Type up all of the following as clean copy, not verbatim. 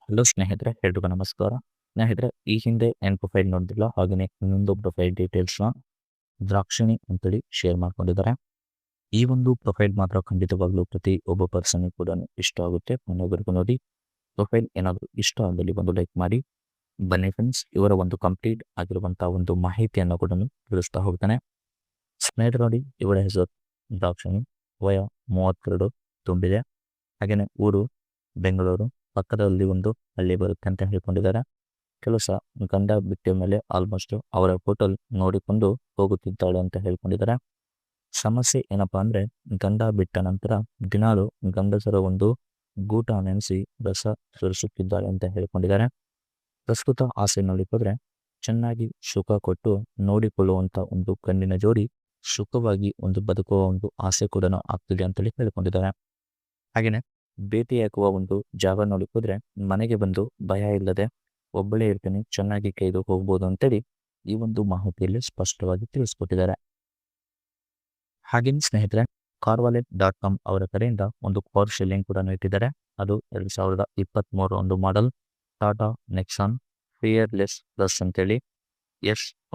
Hello ಸ್ನೇಹಿತರೆ, ಎಲ್ರಿಗೂ ನಮಸ್ಕಾರ. ಸ್ನೇಹಿತರೆ, ಈ ಹಿಂದೆ ಏನು ಪ್ರೊಫೈಲ್ ನೋಡಿದಿಲ್ಲ, ಹಾಗೆಯೇ ಇನ್ನೊಂದು ಪ್ರೊಫೈಲ್ ಡೀಟೇಲ್ಸ್ನ ದ್ರಾಕ್ಷಿಣಿ ಅಂತೇಳಿ ಶೇರ್ ಮಾಡ್ಕೊಂಡಿದ್ದಾರೆ. ಈ ಒಂದು ಪ್ರೊಫೈಲ್ ಮಾತ್ರ ಖಂಡಿತವಾಗ್ಲೂ ಪ್ರತಿ ಒಬ್ಬ ಪರ್ಸನ್ ಕೂಡ ಇಷ್ಟ ಆಗುತ್ತೆ. ಮನೆಯವರೆಗೂ ನೋಡಿ. ಪ್ರೊಫೈಲ್ ಏನಾದರೂ ಇಷ್ಟ ಆದಲ್ಲಿ ಒಂದು ಲೈಕ್ ಮಾಡಿ. ಬನ್ನಿ ಫ್ರೆಂಡ್ಸ್, ಇವರ ಒಂದು ಕಂಪ್ಲೀಟ್ ಆಗಿರುವಂತಹ ಒಂದು ಮಾಹಿತಿಯನ್ನು ಕೂಡ ತಿಳಿಸ್ತಾ ಹೋಗ್ತಾನೆ. ಸ್ನೇಹಿತರು ನೋಡಿ, ಇವರ ಹೆಸರು ದ್ರಾಕ್ಷಿಣಿ, ವಯ 32 ತುಂಬಿದೆ. ಹಾಗೆಯೇ ಊರು ಬೆಂಗಳೂರು, ಪಕ್ಕದಲ್ಲಿ ಒಂದು ಹಳ್ಳಿ ಬರುತ್ತೆ ಅಂತ ಹೇಳ್ಕೊಂಡಿದ್ದಾರೆ. ಕೆಲಸ ಗಂಡ ಬಿಟ್ಟ ಮೇಲೆ ಆಲ್ಮೋಸ್ಟ್ ಅವರ ಹೋಟೆಲ್ ನೋಡಿಕೊಂಡು ಹೋಗುತ್ತಿದ್ದಾಳೆ ಅಂತ ಹೇಳ್ಕೊಂಡಿದ್ದಾರೆ. ಸಮಸ್ಯೆ ಏನಪ್ಪಾ ಅಂದ್ರೆ, ಗಂಡ ಬಿಟ್ಟ ನಂತರ ದಿನಾಲು ಗಂಡಸರ ಒಂದು ಗೂಟ ನೆನೆಸಿ ರಸ ಸುರಿಸುತ್ತಿದ್ದಾಳೆ ಅಂತ ಹೇಳ್ಕೊಂಡಿದ್ದಾರೆ. ಪ್ರಸ್ತುತ ಆಸೆ ನೋಡಿಕೊಂಡ್ರೆ ಚೆನ್ನಾಗಿ ಸುಖ ಕೊಟ್ಟು ನೋಡಿಕೊಳ್ಳುವಂತ ಒಂದು ಕಣ್ಣಿನ ಜೋಡಿ ಸುಖವಾಗಿ ಒಂದು ಬದುಕುವ ಒಂದು ಆಸೆ ಕೂಡ ಆಗ್ತಿದೆ ಅಂತೇಳಿ ಹೇಳ್ಕೊಂಡಿದ್ದಾರೆ. ಹಾಗೆಯೇ ಭೇಟಿಯಾಗುವ ಒಂದು ಜಾಗ ನೋಡಿಕೊಂಡ್ರೆ ಮನೆಗೆ ಬಂದು ಭಯ ಇಲ್ಲದೆ ಒಬ್ಬಳೇ ಇರ್ತೀನಿ, ಚೆನ್ನಾಗಿ ಕೈದು ಹೋಗ್ಬೋದು ಅಂತೇಳಿ ಈ ಒಂದು ಮಾಹಿತಿಯಲ್ಲಿ ಸ್ಪಷ್ಟವಾಗಿ ತಿಳಿಸ್ಕೊಟ್ಟಿದ್ದಾರೆ. ಹಾಗೆಯೇ ಸ್ನೇಹಿತರೆ, carwalet.com ಅವರ ಕಡೆಯಿಂದ ಒಂದು ಕಾರ್ ಶೆಲ್ಲಿಂಗ್ ಕೂಡ ಇಟ್ಟಿದ್ದಾರೆ. ಅದು 2023 ಒಂದು model Tata Nexon fearless plus ಅಂತೇಳಿ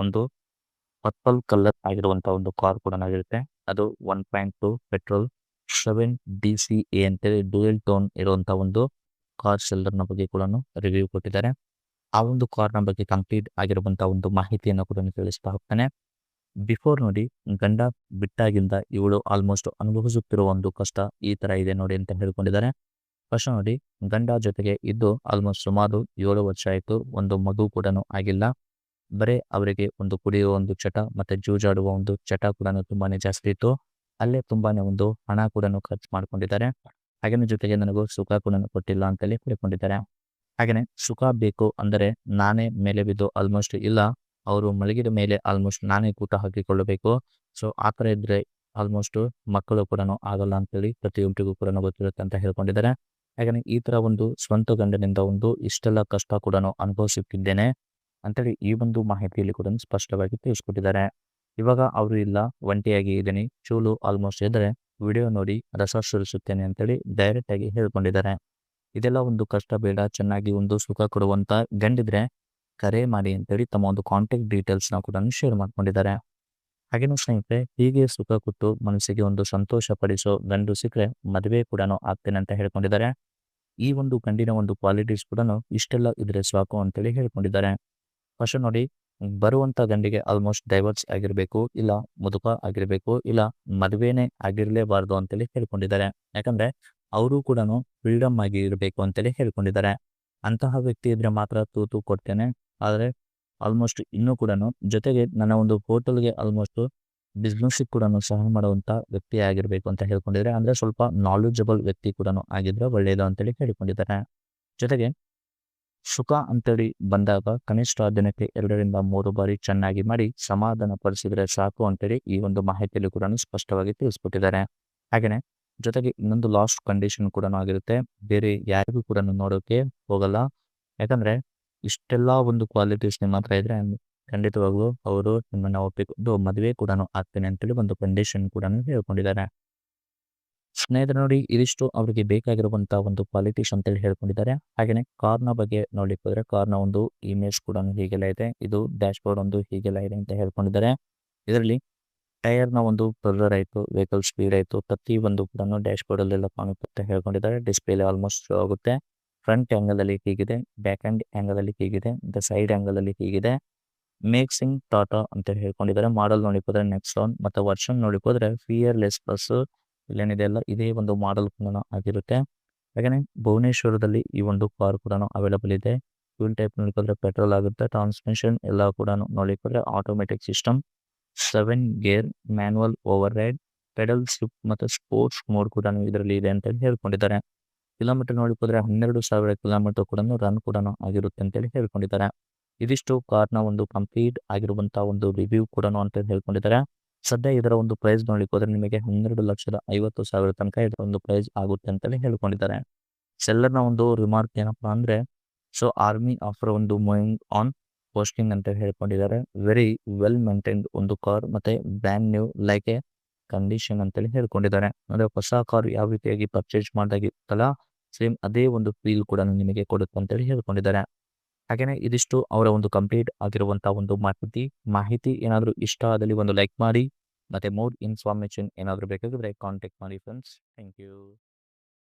ಒಂದು ಪರ್ಪಲ್ ಕಲರ್ ಆಗಿರುವಂತಹ ಒಂದು ಕಾರ್ ಕೂಡ ಆಗಿರುತ್ತೆ. ಅದು 1.2 ಪೆಟ್ರೋಲ್ 7 DCA ಅಂತೇಳಿ ಡ್ಯೂಯಲ್ ಟೋನ್ ಇರುವಂತಹ ಒಂದು ಕಾರ್ ಸೆಲ್ಲರ್ನ ಬಗ್ಗೆ ಕೂಡ ರಿವ್ಯೂ ಕೊಟ್ಟಿದ್ದಾರೆ. ಆ ಒಂದು ಕಾರ್ನ ಬಗ್ಗೆ ಕಂಪ್ಲೀಟ್ ಆಗಿರುವಂತಹ ಒಂದು ಮಾಹಿತಿಯನ್ನು ಕೂಡ ತಿಳಿಸ್ತಾ ಹೋಗ್ತಾನೆ. ಬಿಫೋರ್ ನೋಡಿ, ಗಂಡ ಬಿಟ್ಟಾಗಿಂದ ಇವಳು ಆಲ್ಮೋಸ್ಟ್ ಅನುಭವಿಸುತ್ತಿರುವ ಒಂದು ಕಷ್ಟ ಈ ತರ ಇದೆ ನೋಡಿ ಅಂತ ಹೇಳ್ಕೊಂಡಿದ್ದಾರೆ. ಫಸ್ಟ್ ನೋಡಿ, ಗಂಡ ಜೊತೆಗೆ ಇದ್ದು ಆಲ್ಮೋಸ್ಟ್ ಸುಮಾರು 7 ವರ್ಷ ಆಯಿತು. ಒಂದು ಮಗು ಕೂಡ ಆಗಿಲ್ಲ. ಬರೇ ಅವರಿಗೆ ಒಂದು ಕುಡಿಯುವ ಒಂದು ಚಟ ಮತ್ತೆ ಜೂಜಾಡುವ ಒಂದು ಚಟ ಕೂಡ ತುಂಬಾನೇ ಜಾಸ್ತಿ ಇತ್ತು. ಅಲ್ಲೇ ತುಂಬಾನೇ ಒಂದು ಹಣ ಕೂಡ ಖರ್ಚು ಮಾಡ್ಕೊಂಡಿದ್ದಾರೆ. ಹಾಗೇನೆ ಜೊತೆಗೆ ನನಗೂ ಸುಖ ಕೂಡ ಕೊಟ್ಟಿಲ್ಲ ಅಂತೇಳಿ ಹೇಳ್ಕೊಂಡಿದ್ದಾರೆ. ಹಾಗೇನೆ ಸುಖ ಬೇಕು ಅಂದರೆ ನಾನೇ ಮೇಲೆ ಬಿದ್ದು ಆಲ್ಮೋಸ್ಟ್ ಇಲ್ಲ, ಅವರು ಮಲಗಿದ ಮೇಲೆ ಆಲ್ಮೋಸ್ಟ್ ನಾನೇ ಕೂಟ ಹಾಕಿಕೊಳ್ಳಬೇಕು. ಸೊ ಆ ಥರ ಇದ್ರೆ ಆಲ್ಮೋಸ್ಟ್ ಮಕ್ಕಳು ಕೂಡ ಆಗಲ್ಲ ಅಂತೇಳಿ ಪ್ರತಿಯೊಬ್ಬರಿಗೂ ಕೂಡ ಗೊತ್ತಿರುತ್ತೆ ಅಂತ ಹೇಳ್ಕೊಂಡಿದ್ದಾರೆ. ಹಾಗೇನೆ ಈ ತರ ಒಂದು ಸ್ವಂತ ಗಂಡನಿಂದ ಒಂದು ಇಷ್ಟೆಲ್ಲ ಕಷ್ಟ ಕೂಡ ಅನುಭವಿಸುತ್ತಿದ್ದೇನೆ ಅಂತೇಳಿ ಈ ಒಂದು ಮಾಹಿತಿಯಲ್ಲಿ ಕೂಡ ಸ್ಪಷ್ಟವಾಗಿ ತಿಳಿಸ್ಕೊಟ್ಟಿದ್ದಾರೆ. ಇವಾಗ ಅವರು ಇಲ್ಲ, ಒಂಟಿಯಾಗಿ ಇದ್ದೀನಿ, ಚೂಲು ಆಲ್ಮೋಸ್ಟ್ ಇದ್ರೆ ವಿಡಿಯೋ ನೋಡಿ ರಸ ಸುರಿಸುತ್ತೇನೆ ಅಂತೇಳಿ ಡೈರೆಕ್ಟ್ ಆಗಿ ಹೇಳ್ಕೊಂಡಿದ್ದಾರೆ. ಇದೆಲ್ಲ ಒಂದು ಕಷ್ಟ ಬೇಡ, ಚೆನ್ನಾಗಿ ಒಂದು ಸುಖ ಕೊಡುವಂತ ಗಂಡಿದ್ರೆ ಕರೆ ಮಾಡಿ ಅಂತೇಳಿ ತಮ್ಮ ಒಂದು ಕಾಂಟ್ಯಾಕ್ಟ್ ಡೀಟೇಲ್ಸ್ನ ಕೂಡ ಶೇರ್ ಮಾಡ್ಕೊಂಡಿದ್ದಾರೆ. ಹಾಗೇನು ಸ್ನೇಹಿತರೆ, ಹೀಗೆ ಸುಖ ಕೊಟ್ಟು ಮನಸ್ಸಿಗೆ ಒಂದು ಸಂತೋಷ ಪಡಿಸೋ ಗಂಡು ಸಿಕ್ಕರೆ ಮದುವೆ ಕೂಡ ಆಗ್ತೇನೆ ಅಂತ ಹೇಳ್ಕೊಂಡಿದ್ದಾರೆ. ಈ ಒಂದು ಗಂಡಿನ ಒಂದು ಕ್ವಾಲಿಟೀಸ್ ಕೂಡ ಇಷ್ಟೆಲ್ಲ ಇದ್ರೆ ಸಾಕು ಅಂತೇಳಿ ಹೇಳ್ಕೊಂಡಿದ್ದಾರೆ. ಫಸ್ಟ್ ನೋಡಿ, ಬರುವಂತ ಗಂಡಿಗೆ ಆಲ್ಮೋಸ್ಟ್ ಡೈವರ್ಸ್ ಆಗಿರಬೇಕು, ಇಲ್ಲ ಮುದುಕ ಆಗಿರಬೇಕು, ಇಲ್ಲ ಮದುವೆನೇ ಆಗಿರಲೇಬಾರ್ದು ಅಂತೇಳಿ ಹೇಳ್ಕೊಂಡಿದ್ದಾರೆ. ಯಾಕಂದ್ರೆ ಅವರು ಕೂಡ ಫ್ರೀಡಮ್ ಆಗಿ ಇರಬೇಕು ಅಂತೇಳಿ ಹೇಳ್ಕೊಂಡಿದ್ದಾರೆ. ಅಂತಹ ವ್ಯಕ್ತಿ ಇದ್ರೆ ಮಾತ್ರ ತೂತು ಕೊಡ್ತೇನೆ, ಆದರೆ ಆಲ್ಮೋಸ್ಟ್ ಇನ್ನೂ ಕೂಡ ಜೊತೆಗೆ ನನ್ನ ಒಂದು ಹೋಟೆಲ್ಗೆ ಆಲ್ಮೋಸ್ಟ್ ಬಿಸ್ನೆಸ್ ಕೂಡ ಸಹ ಮಾಡುವಂತ ವ್ಯಕ್ತಿ ಆಗಿರ್ಬೇಕು ಅಂತ ಹೇಳ್ಕೊಂಡಿದ್ದಾರೆ. ಅಂದ್ರೆ ಸ್ವಲ್ಪ ನಾಲೆಜಬಲ್ ವ್ಯಕ್ತಿ ಕೂಡ ಆಗಿದ್ರೆ ಒಳ್ಳೆಯದು ಅಂತೇಳಿ ಹೇಳಿಕೊಂಡಿದ್ದಾರೆ. ಜೊತೆಗೆ ಸುಖ ಅಂತೇಳಿ ಬಂದಾಗ ಕನಿಷ್ಠ ದಿನಕ್ಕೆ 2ರಿಂದ 3 ಬಾರಿ ಚೆನ್ನಾಗಿ ಮಾಡಿ ಸಮಾಧಾನ ಪಡಿಸಿದ್ರೆ ಸಾಕು ಅಂತೇಳಿ ಈ ಒಂದು ಮಾಹಿತಿಯಲ್ಲಿ ಕೂಡ ಸ್ಪಷ್ಟವಾಗಿ ತಿಳಿಸ್ಕೊಟ್ಟಿದ್ದಾರೆ. ಹಾಗೇನೆ ಜೊತೆಗೆ ಇನ್ನೊಂದು ಲಾಸ್ಟ್ ಕಂಡೀಷನ್ ಕೂಡ ಆಗಿರುತ್ತೆ, ಬೇರೆ ಯಾರಿಗೂ ಕೂಡ ನೋಡೋಕೆ ಹೋಗಲ್ಲ. ಯಾಕಂದ್ರೆ ಇಷ್ಟೆಲ್ಲ ಒಂದು ಕ್ವಾಲಿಟೀಸ್ ನಿಮ್ಮ ಹತ್ರ ಇದ್ರೆ ಖಂಡಿತವಾಗ್ಲೂ ಅವರು ನಿಮ್ಮನ್ನ ಒಪ್ಪಿಕೊಂಡು ಮದುವೆ ಕೂಡ ಆಗ್ತೇನೆ ಅಂತೇಳಿ ಒಂದು ಕಂಡೀಷನ್ ಕೂಡ ಹೇಳ್ಕೊಂಡಿದ್ದಾರೆ. ಸ್ನೇಹಿತರೆ ನೋಡಿ, ಇದಿಷ್ಟು ಅವರಿಗೆ ಬೇಕಾಗಿರುವಂತಹ ಒಂದು ಕ್ವಾಲಿಟೀಸ್ ಅಂತೇಳಿ ಹೇಳ್ಕೊಂಡಿದ್ದಾರೆ. ಹಾಗೆಯೇ ಕಾರ್ನ ಬಗ್ಗೆ ನೋಡ್ಲಿಕ್ಕೆ ಹೋದ್ರೆ ಕಾರ್ನ ಒಂದು ಇಮೇಜ್ ಕೂಡ ಹೀಗೆಲ್ಲ ಇದೆ. ಇದು ಡ್ಯಾಶ್ ಬೋರ್ಡ್ ಒಂದು ಹೀಗೆಲ್ಲ ಇದೆ ಅಂತ ಹೇಳ್ಕೊಂಡಿದ್ದಾರೆ. ಇದರಲ್ಲಿ ಟೈರ್ನ ಒಂದು ಪ್ರೆಷರ್ ಆಯಿತು, ವೆಹಿಕಲ್ ಸ್ಪೀಡ್ ಆಯಿತು, ಪ್ರತಿ ಒಂದು ಕೂಡ ಡ್ಯಾಶ್ ಬೋರ್ಡ್ ಅಲ್ಲೆಲ್ಲ ಕಾಣುತ್ತೆ ಹೇಳ್ಕೊಂಡಿದ್ದಾರೆ. ಡಿಸ್ಪ್ಲೇ ಆಲ್ಮೋಸ್ಟ್ ಆಗುತ್ತೆ. ಫ್ರಂಟ್ ಆ್ಯಂಗಲ್ ಅಲ್ಲಿ ಹೀಗಿದೆ, ಬ್ಯಾಕ್ ಹ್ಯಾಂಡ್ ಆ್ಯಂಗಲ್ ಅಲ್ಲಿ ಹೀಗಿದೆ, ಸೈಡ್ ಆ್ಯಂಗಲ್ ಅಲ್ಲಿ ಹೀಗಿದೆ. ಮೇಕ್ಸಿಂಗ್ ಟಾಟಾ ಅಂತ ಹೇಳ್ಕೊಂಡಿದ್ದಾರೆ. ಮಾಡಲ್ ನೋಡಿಕೋದ್ರೆ ನೆಕ್ಸಾನ್ ಮತ್ತೆ ವರ್ಷನ್ ನೋಡಿಕೋದ್ರೆ ಫಿಯರ್ಲೆಸ್ ಪ್ಲಸ್ ಇಲ್ಲೇನಿದೆ ಅಲ್ಲ, ಇದೇ ಒಂದು ಮಾಡಲ್ ಕೂಡ ಆಗಿರುತ್ತೆ. ಹಾಗೆಯೇ ಭುವನೇಶ್ವರದಲ್ಲಿ ಈ ಒಂದು ಕಾರ್ ಕೂಡ ಅವೈಲಬಲ್ ಇದೆ. ಫ್ಯೂಲ್ ಟೈಪ್ ನೋಡಿಕೊಂಡ್ರೆ ಪೆಟ್ರೋಲ್ ಆಗುತ್ತೆ. ಟ್ರಾನ್ಸ್ಮಿಷನ್ ಎಲ್ಲ ಕೂಡ ನೋಡಿಕೊಂಡ್ರೆ automatic system, 7 gear, manual override, pedal shift ಮತ್ತು ಸ್ಪೋರ್ಟ್ಸ್ ಮೋಡ್ ಕೂಡ ಇದರಲ್ಲಿ ಇದೆ ಅಂತ ಹೇಳ್ಕೊಂಡಿದ್ದಾರೆ. ಕಿಲೋಮೀಟರ್ ನೋಡಿಕೊಂಡ್ರೆ 12,000 ಕಿಲೋಮೀಟರ್ ಕೂಡ ರನ್ ಕೂಡ ಆಗಿರುತ್ತೆ ಅಂತೇಳಿ ಹೇಳ್ಕೊಂಡಿದ್ದಾರೆ. ಇದಿಷ್ಟು ಕಾರ್ನ ಒಂದು ಕಂಪ್ಲೀಟ್ ಆಗಿರುವಂತಹ ಒಂದು ರಿವ್ಯೂ ಕೂಡ ಅಂತ ಹೇಳ್ಕೊಂಡಿದ್ದಾರೆ. ಸದ್ಯ ಇದರ ಒಂದು ಪ್ರೈಸ್ ನೋಡ್ಲಿಕ್ಕೆ ಹೋದ್ರೆ ನಿಮಗೆ 12,50,000 ತನಕ ಇದರ ಒಂದು ಪ್ರೈಸ್ ಆಗುತ್ತೆ ಅಂತೇಳಿ ಹೇಳ್ಕೊಂಡಿದ್ದಾರೆ. ಸೆಲ್ಲರ್ನ ಒಂದು ರಿಮಾರ್ಕ್ ಏನಪ್ಪಾ ಅಂದ್ರೆ, ಸೊ ಆರ್ಮಿ ಆಫರ್ ಒಂದು ಮೂವಿಂಗ್ ಆನ್ ಪೋಸ್ಟಿಂಗ್ ಅಂತ ಹೇಳ್ಕೊಂಡಿದ್ದಾರೆ. ವೆರಿ ವೆಲ್ ಮೇಂಟೈನ್ಡ್ ಒಂದು ಕಾರ್ ಮತ್ತೆ brand new like A condition ಅಂತೇಳಿ ಹೇಳ್ಕೊಂಡಿದ್ದಾರೆ. ಅಂದ್ರೆ ಹೊಸ ಕಾರ್ ಯಾವ ರೀತಿಯಾಗಿ ಪರ್ಚೇಸ್ ಮಾಡಿದಾಗಿತ್ತಲ್ಲ ಸೇಮ್ ಅದೇ ಒಂದು ಫೀಲ್ ಕೂಡ ನಿಮಗೆ ಕೊಡುತ್ತೆ ಅಂತೇಳಿ ಹೇಳ್ಕೊಂಡಿದ್ದಾರೆ. ಹಾಗೆಯೇ ಇದಿಷ್ಟು ಅವರ ಒಂದು ಕಂಪ್ಲೀಟ್ ಆಗಿರುವಂಥ ಒಂದು ಮಾಹಿತಿ ಏನಾದರೂ ಇಷ್ಟ ಆದಲ್ಲಿ ಒಂದು ಲೈಕ್ ಮಾಡಿ. ಮತ್ತು ಮೋರ್ ಇನ್ಫಾರ್ಮೇಷನ್ ಏನಾದರೂ ಬೇಕಾಗಿದ್ರೆ ಕಾಂಟ್ಯಾಕ್ಟ್ ಮಾಡಿ ಫ್ರೆಂಡ್ಸ್. Thank you.